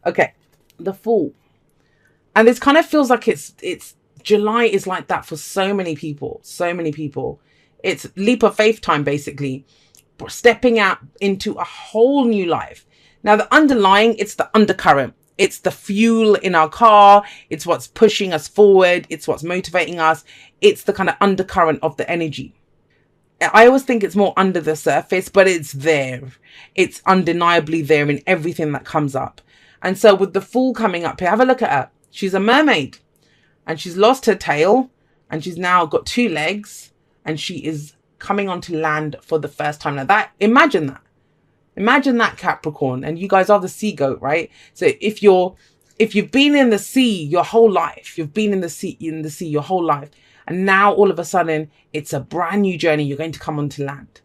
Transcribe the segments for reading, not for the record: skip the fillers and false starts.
Okay, the Fool. And this kind of feels like it's July is like that for so many people. So many people. It's leap of faith time, basically. Stepping out into a whole new life. Now, the underlying, it's the undercurrent. It's the fuel in our car. It's what's pushing us forward. It's what's motivating us. It's the kind of undercurrent of the energy. I always think it's more under the surface, but it's there. It's undeniably there in everything that comes up. And so with the Fool coming up here, have a look at her. She's a mermaid and she's lost her tail and she's now got 2 legs and she is coming onto land for the first time. Now imagine that, Capricorn, and you guys are the sea goat, right? So if you've been in the sea your whole life, you've been in the sea your whole life, and now all of a sudden it's a brand new journey, you're going to come onto land.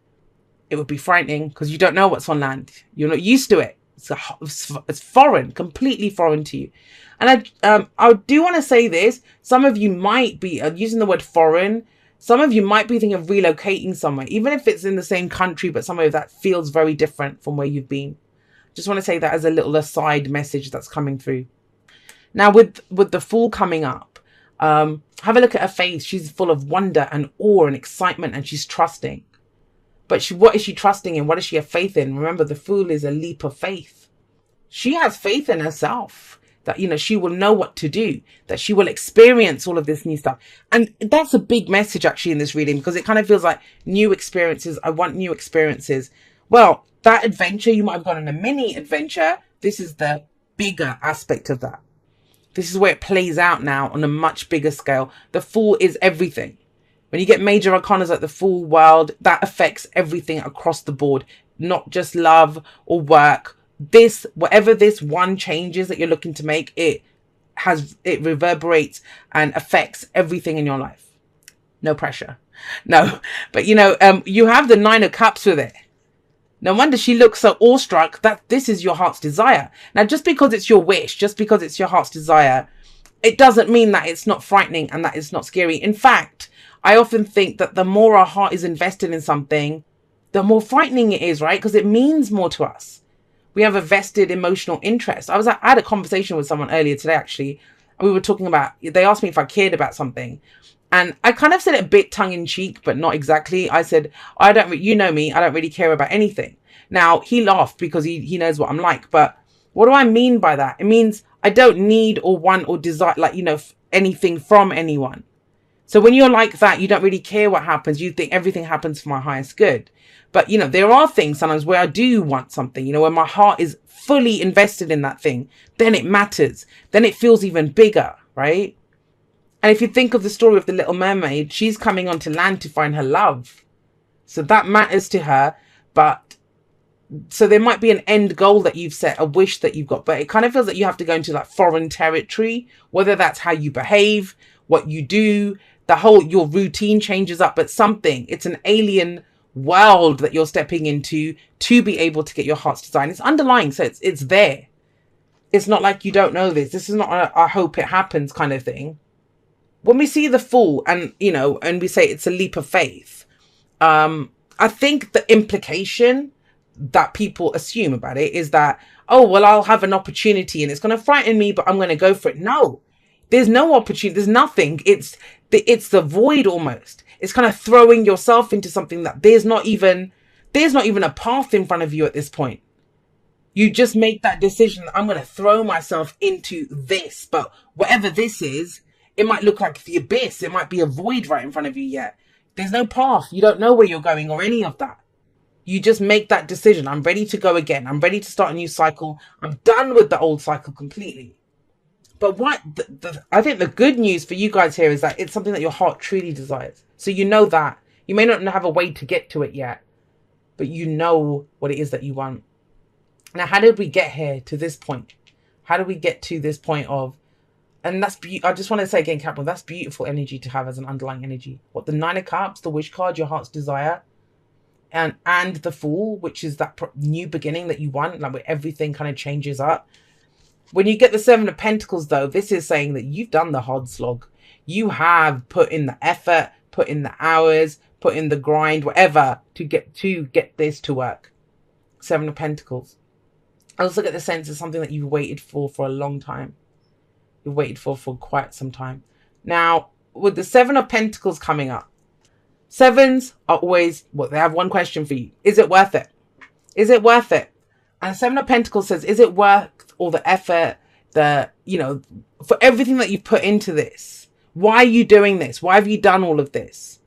It would be frightening because you don't know what's on land. You're not used to it. It's foreign, completely foreign to you. And I do want to say this. Some of you might be using the word foreign. Some of you might be thinking of relocating somewhere, even if it's in the same country, but somewhere that feels very different from where you've been. Just want to say that as a little aside message that's coming through. Now, with the Fool coming up, have a look at her face. She's full of wonder and awe and excitement, and she's trusting. But what is she trusting in? What does she have faith in? Remember, the Fool is a leap of faith. She has faith in herself that, she will know what to do, that she will experience all of this new stuff. And that's a big message actually in this reading, because it kind of feels like new experiences. I want new experiences. Well, that adventure, you might have gone on a mini adventure. This is the bigger aspect of that. This is where it plays out now on a much bigger scale. The Fool is everything. When you get major arcanas like the Fool, World, that affects everything across the board, not just love or work. Whatever this one changes that you're looking to make, it reverberates and affects everything in your life. No pressure. No, but you have the 9 of Cups with it. No wonder she looks so awestruck that this is your heart's desire. Now, just because it's your wish, just because it's your heart's desire, it doesn't mean that it's not frightening and that it's not scary. In fact, I often think that the more our heart is invested in something, the more frightening it is, right? Because it means more to us. We have a vested emotional interest. I had a conversation with someone earlier today, actually, and we were talking about, they asked me if I cared about something. And I kind of said it a bit tongue in cheek, but not exactly. I said, you know me, I don't really care about anything. Now, he laughed because he knows what I'm like. But what do I mean by that? It means I don't need or want or desire, anything from anyone. So when you're like that, you don't really care what happens. You think everything happens for my highest good. But, there are things sometimes where I do want something, when my heart is fully invested in that thing, then it matters. Then it feels even bigger, right? And if you think of the story of the Little Mermaid, she's coming onto land to find her love. So that matters to her. But so there might be an end goal that you've set, a wish that you've got, but it kind of feels that you have to go into foreign territory, whether that's how you behave, what you do, your routine changes up, but it's an alien world that you're stepping into to be able to get your heart's desire. It's underlying, so it's there. It's not like you don't know this. This is not I hope it happens kind of thing. When we see the Fool and we say it's a leap of faith, I think the implication that people assume about it is that, oh, well, I'll have an opportunity and it's going to frighten me, but I'm going to go for it. No, there's no opportunity. There's nothing. It's the void almost. It's kind of throwing yourself into something that there's not even a path in front of you at this point. You just make that decision. I'm going to throw myself into this, but whatever this is, it might look like the abyss. It might be a void right in front of you yet. There's no path. You don't know where you're going or any of that. You just make that decision. I'm ready to go again. I'm ready to start a new cycle. I'm done with the old cycle completely. But I think the good news for you guys here is that it's something that your heart truly desires. So you know that. You may not have a way to get to it yet, but you know what it is that you want. Now, how did we get here to this point? How did we get to this point of, and that's I just want to say again, Capricorn, that's beautiful energy to have as an underlying energy. What, the 9 of Cups, the wish card, your heart's desire, and the Fool, which is that new beginning that you want, like where everything kind of changes up. When you get the 7 of Pentacles, though, this is saying that you've done the hard slog. You have put in the effort, put in the hours, put in the grind, whatever, to get this to work. 7 of Pentacles. I also get the sense it's something that you've waited for a long time. You've waited for quite some time. Now, with the Seven of Pentacles coming up, sevens are always, well, they have one question for you. Is it worth it? Is it worth it? And Seven of Pentacles says, is it worth all the effort, for everything that you've put into this? Why are you doing this? Why have you done all of this?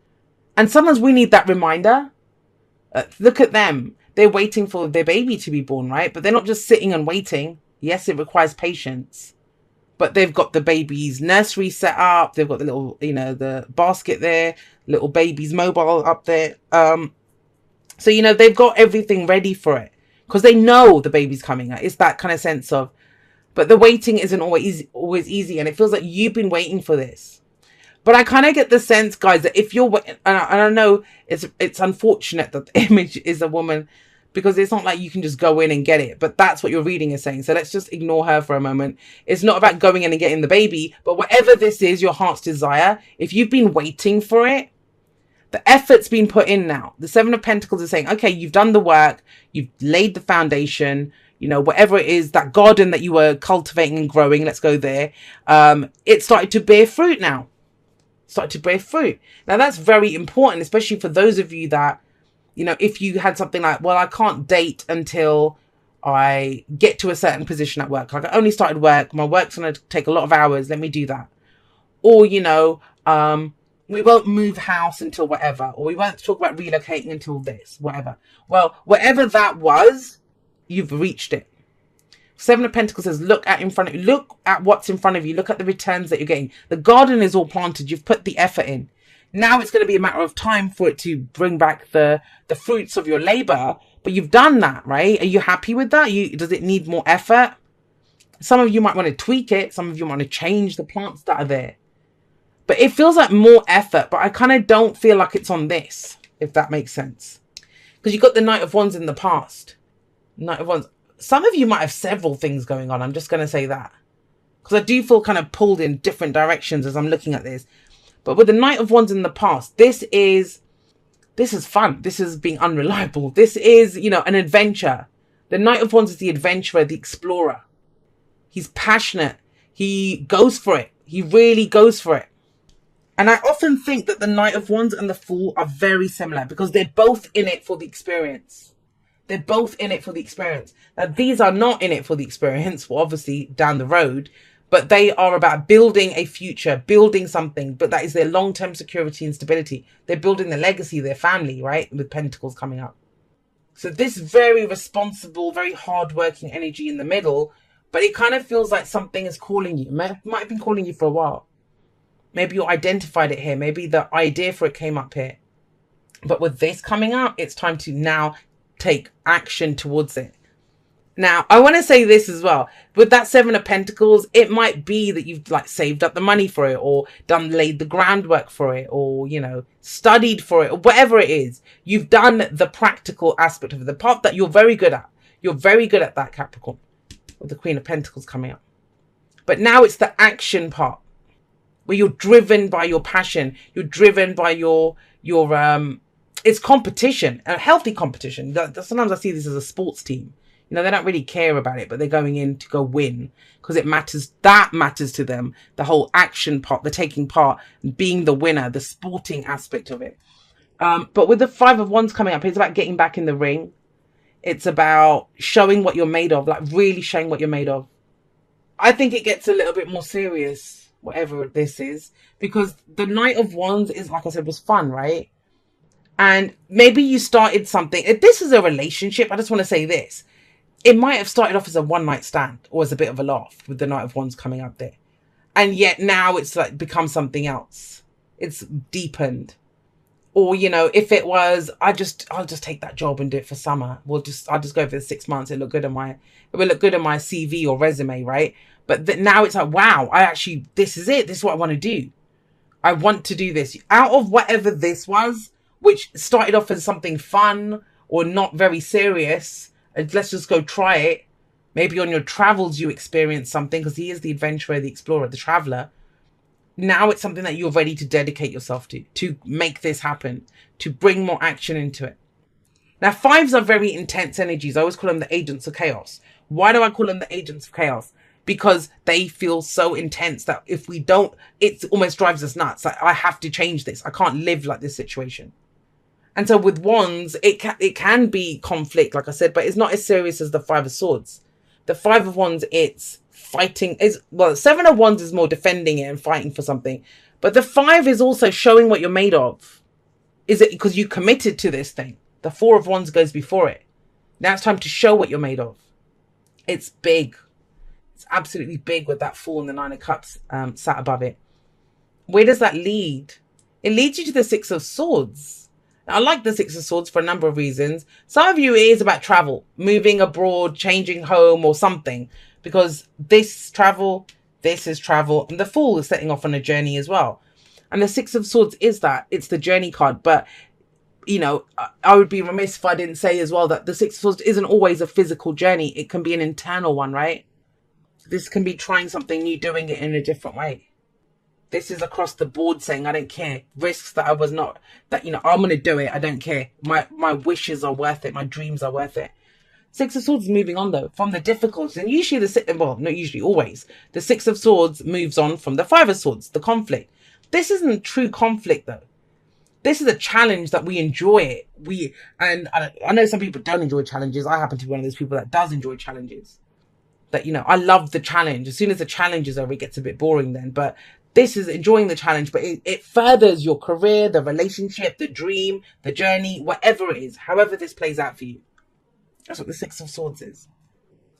And sometimes we need that reminder. Look at them. They're waiting for their baby to be born, right? But they're not just sitting and waiting. Yes, it requires patience. But they've got the baby's nursery set up. They've got the little, the basket there. Little baby's mobile up there. So, they've got everything ready for it. Because they know the baby's coming out. It's that kind of sense of, but the waiting isn't always easy. And it feels like you've been waiting for this. But I kind of get the sense, guys, that if you're, and I know it's unfortunate that the image is a woman, because it's not like you can just go in and get it. But that's what your reading is saying. So let's just ignore her for a moment. It's not about going in and getting the baby. But whatever this is, your heart's desire, if you've been waiting for it, the effort's been put in now. The Seven of Pentacles is saying, okay, you've done the work. You've laid the foundation. Whatever it is, that garden that you were cultivating and growing, let's go there. It started to bear fruit now. Started to bear fruit. Now, that's very important, especially for those of you that, if you had something like, well, I can't date until I get to a certain position at work. Like, I only started work. My work's going to take a lot of hours. Let me do that. Or, we won't move house until whatever. Or we won't talk about relocating until this, whatever. Well, whatever that was, you've reached it. Seven of Pentacles says, look at what's in front of you. Look at the returns that you're getting. The garden is all planted. You've put the effort in. Now it's going to be a matter of time for it to bring back the fruits of your labor. But you've done that, right? Are you happy with that? Does it need more effort? Some of you might want to tweak it. Some of you want to change the plants that are there. But it feels like more effort. But I kind of don't feel like it's on this, if that makes sense. Because you've got the Knight of Wands in the past. Knight of Wands. Some of you might have several things going on. I'm just going to say that. Because I do feel kind of pulled in different directions as I'm looking at this. But with the Knight of Wands in the past, this is fun. This is being unreliable. This is, an adventure. The Knight of Wands is the adventurer, the explorer. He's passionate. He goes for it. He really goes for it. And I often think that the Knight of Wands and the Fool are very similar because they're both in it for the experience. They're both in it for the experience. Now, these are not in it for the experience, well, obviously down the road, but they are about building a future, building something, but that is their long-term security and stability. They're building the legacy of their family, right? With Pentacles coming up. So this very responsible, very hard-working energy in the middle, but it kind of feels like something is calling you. Might have been calling you for a while. Maybe you identified it here. Maybe the idea for it came up here. But with this coming up, it's time to now take action towards it. Now, I want to say this as well. With that Seven of Pentacles, it might be that you've saved up the money for it or laid the groundwork for it or, studied for it or whatever it is. You've done the practical aspect of it, the part that you're very good at. You're very good at that, Capricorn, with the Queen of Pentacles coming up. But now it's the action part where you're driven by your passion. You're driven by your it's competition, a healthy competition. Sometimes I see this as a sports team. They don't really care about it, but they're going in to go win because it matters. That matters to them. The whole action part, the taking part, being the winner, the sporting aspect of it. But with the Five of Wands coming up, it's about getting back in the ring. It's about showing what you're made of, really showing what you're made of. I think it gets a little bit more serious, whatever this is, because the Knight of Wands is, like I said, was fun, right? And maybe you started something. If this is a relationship, I just want to say this. It might have started off as a one-night stand or as a bit of a laugh with the Knight of Wands coming up there. And yet now it's become something else. It's deepened. Or, if it was, I'll just take that job and do it for summer. I'll just go for the 6 months. It will look good on my CV or resume, right? But now it's like, wow, this is it. This is what I want to do. I want to do this. Out of whatever this was, which started off as something fun or not very serious, and let's just go try it. Maybe on your travels you experience something because he is the adventurer, the explorer, the traveler. Now it's something that you're ready to dedicate yourself to make this happen, to bring more action into it. Now, fives are very intense energies. I always call them the agents of chaos, Why do I call them the agents of chaos? Because they feel so intense that if we don't, it almost drives us nuts. Like, I have to change this. I can't live like this situation. And so with wands, it can be conflict, like I said, but it's not as serious as the Five of Swords. The Five of Wands, it's fighting. Well, Seven of Wands is more defending it and fighting for something. But the Five is also showing what you're made of. Is it because you committed to this thing? The Four of Wands goes before it. Now it's time to show what you're made of. It's big. It's absolutely big with that Fool and the Nine of Cups sat above it. Where does that lead? It leads you to the Six of Swords. Now, I like the Six of Swords for a number of reasons. Some of you, it is about travel, moving abroad, changing home or something. Because this is travel, and the Fool is setting off on a journey as well. And the Six of Swords is that. It's the journey card. But, you know, I would be remiss if I didn't say as well that the Six of Swords isn't always a physical journey. It can be an internal one, right? This can be trying something new, doing it in a different way. This is across the board saying, I don't care. Risks that I was not, that, you know, I'm going to do it. I don't care. My wishes are worth it. My dreams are worth it. Six of Swords is moving on, though, from the difficulties. And usually not usually, always. The Six of Swords moves on from the Five of Swords, the conflict. This isn't true conflict, though. This is a challenge that we enjoy. And I know some people don't enjoy challenges. I happen to be one of those people that does enjoy challenges. That, you know, I love the challenge. As soon as the challenge is over, it gets a bit boring then. But this is enjoying the challenge, but it furthers your career, the relationship, the dream, the journey, whatever it is, however this plays out for you. That's what the Six of Swords is.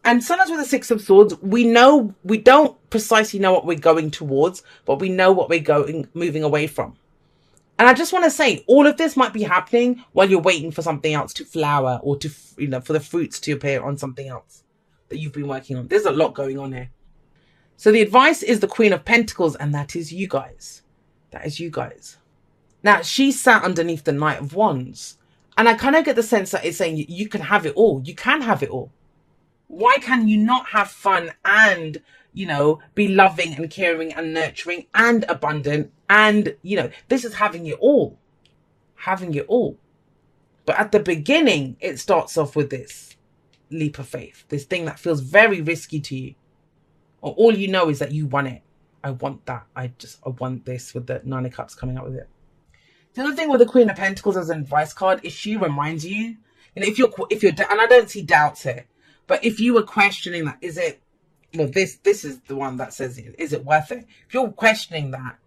And sometimes with the Six of Swords, we don't precisely know what we're going towards, but we know what we're moving away from. And I just want to say, all of this might be happening while you're waiting for something else to flower or to, you know, for the fruits to appear on something else that you've been working on. There's a lot going on here. So the advice is the Queen of Pentacles, and that is you guys. That is you guys. Now, she sat underneath the Knight of Wands. And I kind of get the sense that it's saying you can have it all. You can have it all. Why can you not have fun and, you know, be loving and caring and nurturing and abundant? And, you know, this is having it all. Having it all. But at the beginning, it starts off with this leap of faith. This thing that feels very risky to you. Or all you know is that you want it. I want that. I want this, with the Nine of Cups coming out with it. The other thing with the Queen of Pentacles as an advice card is she reminds you, and if you're, and I don't see doubts here, but if you were questioning that, is it, well, this is the one that says, is it worth it? If you're questioning that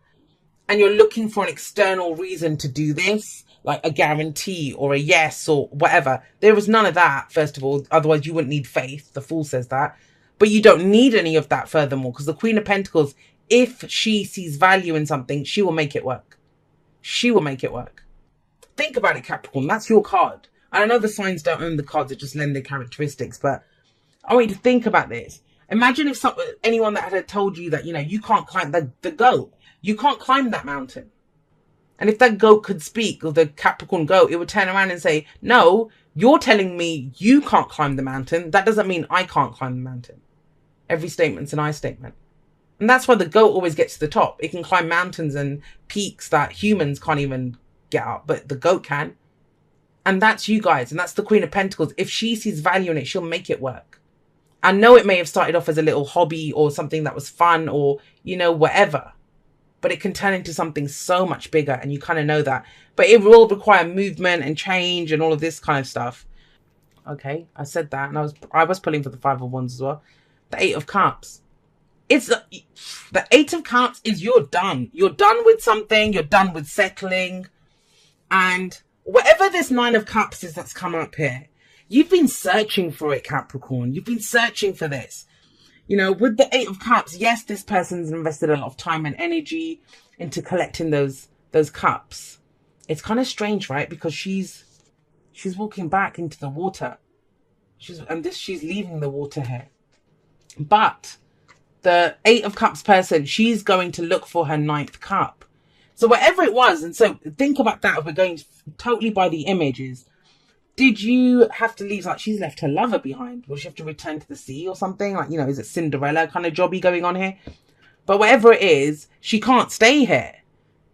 and you're looking for an external reason to do this, like a guarantee or a yes or whatever, there is none of that, first of all. Otherwise, you wouldn't need faith. The Fool says that. But you don't need any of that furthermore, because the Queen of Pentacles, if she sees value in something, she will make it work. She will make it work. Think about it, Capricorn. That's your card. And I know the signs don't own the cards, they just lend their characteristics. But I want you to think about this. Imagine if anyone that had told you that, you know, you can't climb the goat. You can't climb that mountain. And if that goat could speak, or the Capricorn goat, it would turn around and say, no, you're telling me you can't climb the mountain. That doesn't mean I can't climb the mountain. Every statement's an I statement. And that's why the goat always gets to the top. It can climb mountains and peaks that humans can't even get up, but the goat can. And that's you guys. And that's the Queen of Pentacles. If she sees value in it, she'll make it work. I know it may have started off as a little hobby or something that was fun or, you know, whatever. But it can turn into something so much bigger, and you kind of know that. But it will require movement and change and all of this kind of stuff. Okay, I said that. And I was pulling for the Five of Wands as well. The Eight of Cups. It's the Eight of Cups is you're done. You're done with something. You're done with settling. And whatever this Nine of Cups is that's come up here, you've been searching for it, Capricorn. You've been searching for this. You know, with the Eight of Cups, yes, this person's invested a lot of time and energy into collecting those cups. It's kind of strange, right? Because she's walking back into the water. She's leaving the water here. But the Eight of Cups person, she's going to look for her ninth cup. So whatever it was, and so think about that, if we're going totally by the images, did you have to leave, like she's left her lover behind? Will she have to return to the sea or something? Like, you know, is it Cinderella kind of jobby going on here? But whatever it is, she can't stay here.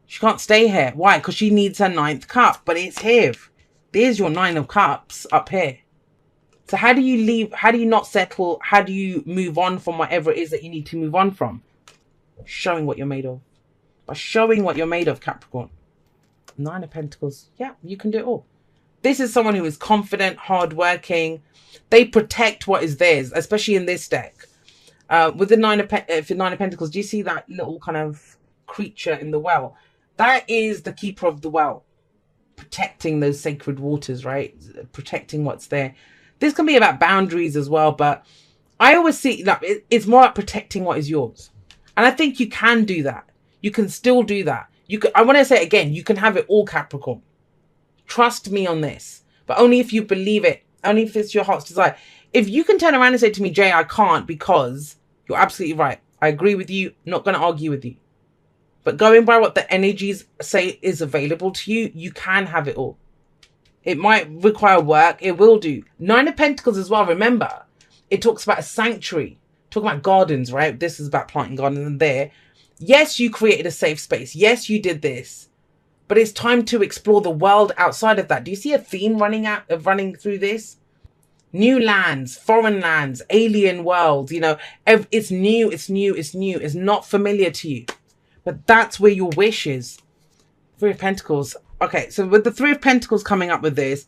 She can't stay here. Why? Because she needs her ninth cup, but it's here. There's your Nine of Cups up here. So how do you leave? How do you not settle? How do you move on from whatever it is that you need to move on from? Showing what you're made of. By showing what you're made of, Capricorn. 9 of Pentacles. Yeah, you can do it all. This is someone who is confident, hardworking. They protect what is theirs, especially in this deck. With the 9 of Pentacles, do you see that little kind of creature in the well? That is the keeper of the well. Protecting those sacred waters, right? Protecting what's there. This can be about boundaries as well, but I always see like it's more about protecting what is yours. And I think you can do that. You can still do that. You can, I want to say it again, you can have it all, Capricorn. Trust me on this, but only if you believe it, only if it's your heart's desire. If you can turn around and say to me, Jay, I can't, because you're absolutely right. I agree with you. Not going to argue with you. But going by what the energies say is available to you, you can have it all. It might require work. It will do. 9 of Pentacles as well. Remember, it talks about a sanctuary. Talking about gardens, right? This is about planting gardens and there. Yes, you created a safe space. Yes, you did this. But it's time to explore the world outside of that. Do you see a theme running through this? New lands, foreign lands, alien worlds. You know, it's new, it's new, it's new. It's not familiar to you. But that's where your wish is. 3 of Pentacles. Okay, so with the 3 of Pentacles coming up with this,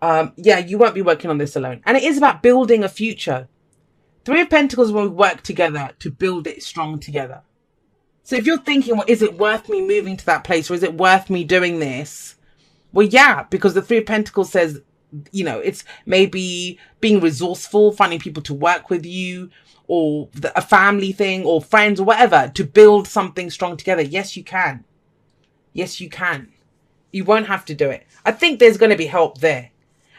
yeah, you won't be working on this alone. And it is about building a future. 3 of Pentacles will work together to build it strong together. So if you're thinking, well, is it worth me moving to that place, or is it worth me doing this? Well, yeah, because the 3 of Pentacles says, you know, it's maybe being resourceful, finding people to work with you, or a family thing, or friends, or whatever, to build something strong together. Yes, you can. Yes, you can. You won't have to do it. I think there's going to be help there.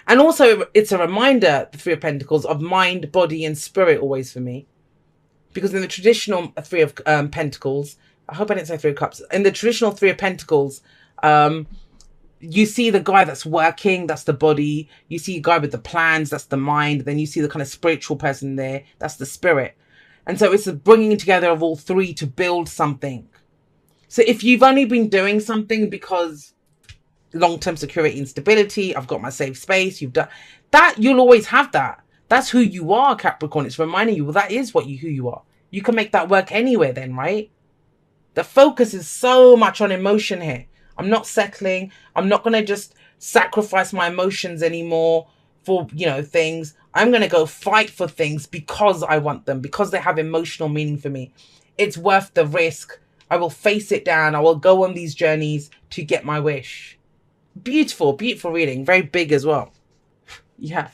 And also, it's a reminder, the 3 of Pentacles, of mind, body, and spirit always for me. Because in the traditional 3 of Pentacles, I hope I didn't say 3 of Cups. In the traditional 3 of Pentacles, you see the guy that's working, that's the body. You see a guy with the plans, that's the mind. Then you see the kind of spiritual person there, that's the spirit. And so it's a bringing together of all 3 to build something. So if you've only been doing something because long-term security and stability, I've got my safe space, you've done that, you'll always have that. That's who you are, Capricorn. It's reminding you, well, that is who you are. You can make that work anywhere then, right? The focus is so much on emotion here. I'm not settling. I'm not going to just sacrifice my emotions anymore for, you know, things. I'm going to go fight for things because I want them, because they have emotional meaning for me. It's worth the risk. I will face it down. I will go on these journeys to get my wish. Beautiful, beautiful reading. Very big as well. Yeah.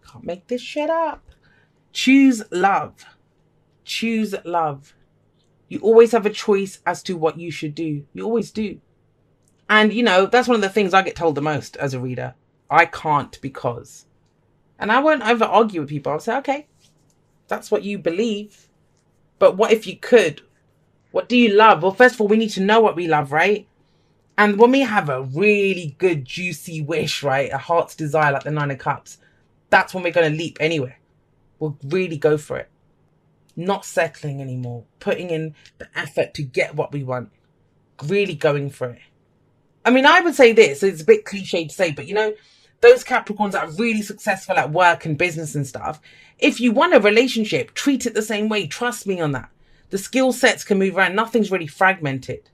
Can't make this shit up. Choose love. Choose love. You always have a choice as to what you should do. You always do. And, you know, that's one of the things I get told the most as a reader. I can't because. And I won't ever argue with people. I'll say, okay, that's what you believe. But what if you could? What do you love? Well, first of all, we need to know what we love, right? And when we have a really good, juicy wish, right? A heart's desire like the 9 of Cups. That's when we're going to leap anywhere. We'll really go for it. Not settling anymore. Putting in the effort to get what we want. Really going for it. I mean, I would say this. It's a bit cliche to say, but you know, those Capricorns that are really successful at work and business and stuff, if you want a relationship, treat it the same way. Trust me on that. The skill sets can move around. Nothing's really fragmented.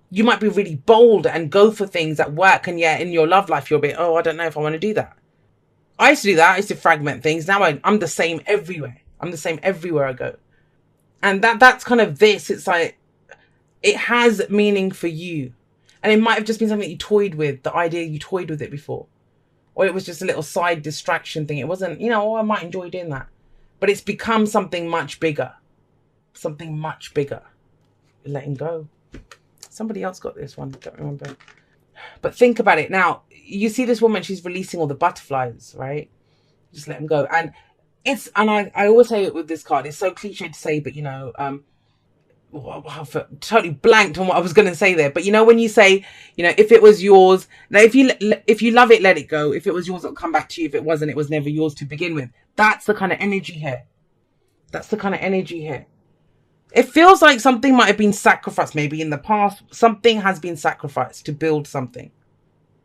You might be really bold and go for things at work, and yeah, in your love life, you're a bit, oh, I don't know if I want to do that. I used to do that. I used to fragment things. Now I'm the same everywhere. I'm the same everywhere I go. And that's kind of this. It's like, it has meaning for you. And it might have just been something you toyed with, the idea you toyed with it before. Or it was just a little side distraction thing. It wasn't, you know, oh, I might enjoy doing that. But it's become something much bigger. Something much bigger. Letting go. Somebody else got this one. I don't remember. But think about it. Now, you see this woman, she's releasing all the butterflies, right? Just let them go. And I always say it with this card. It's so cliche to say, but you know, I've totally blanked on what I was going to say there. But you know, when you say, you know, if it was yours, now if you love it, let it go. If it was yours, it'll come back to you. If it wasn't, it was never yours to begin with. That's the kind of energy here. That's the kind of energy here. It feels like something might have been sacrificed maybe in the past. Something has been sacrificed to build something.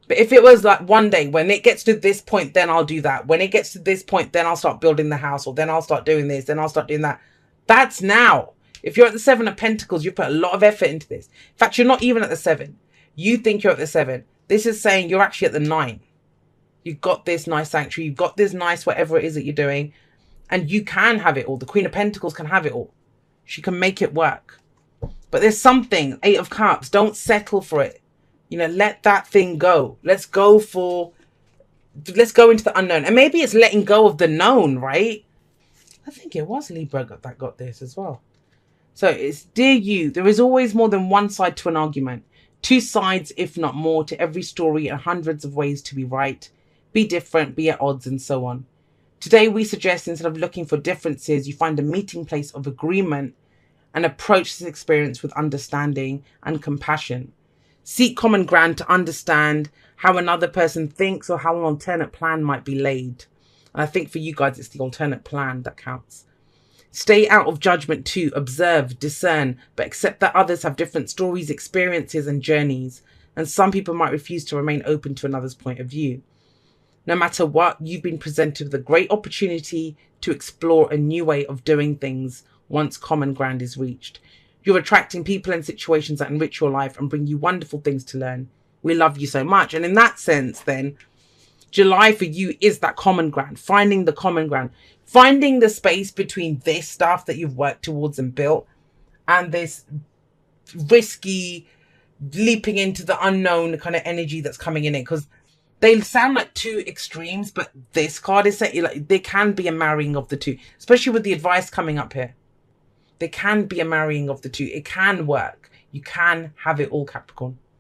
But if it was like one day, when it gets to this point, then I'll do that. When it gets to this point, then I'll start building the house, or then I'll start doing this, then I'll start doing that. That's now. If you're at the 7 of Pentacles, you put a lot of effort into this. In fact, you're not even at the 7. You think you're at the 7. This is saying you're actually at the 9. You've got this nice sanctuary. You've got this nice whatever it is that you're doing. And you can have it all. The Queen of Pentacles can have it all. She can make it work. But there's something, 8 of Cups. Don't settle for it. You know, let that thing go. Let's go into the unknown. And maybe it's letting go of the known, right? I think it was Libra that got this as well. So it's, dear you, there is always more than one side to an argument. 2 sides, if not more, to every story, and hundreds of ways to be right, be different, be at odds, and so on. Today we suggest, instead of looking for differences, you find a meeting place of agreement and approach this experience with understanding and compassion. Seek common ground to understand how another person thinks, or how an alternate plan might be laid. And I think for you guys, it's the alternate plan that counts. Stay out of judgment too. Observe, discern, but accept that others have different stories, experiences, and journeys. And some people might refuse to remain open to another's point of view. No matter what, you've been presented with a great opportunity to explore a new way of doing things once common ground is reached. You're attracting people and situations that enrich your life and bring you wonderful things to learn. We love you so much. And in that sense, then, July for you is that common ground, finding the common ground, finding the space between this stuff that you've worked towards and built, and this risky leaping into the unknown kind of energy that's coming in it. Because they sound like 2 extremes, but this card is saying like there can be a marrying of the 2, especially with the advice coming up here. There can be a marrying of the 2. It can work. You can have it all, Capricorn.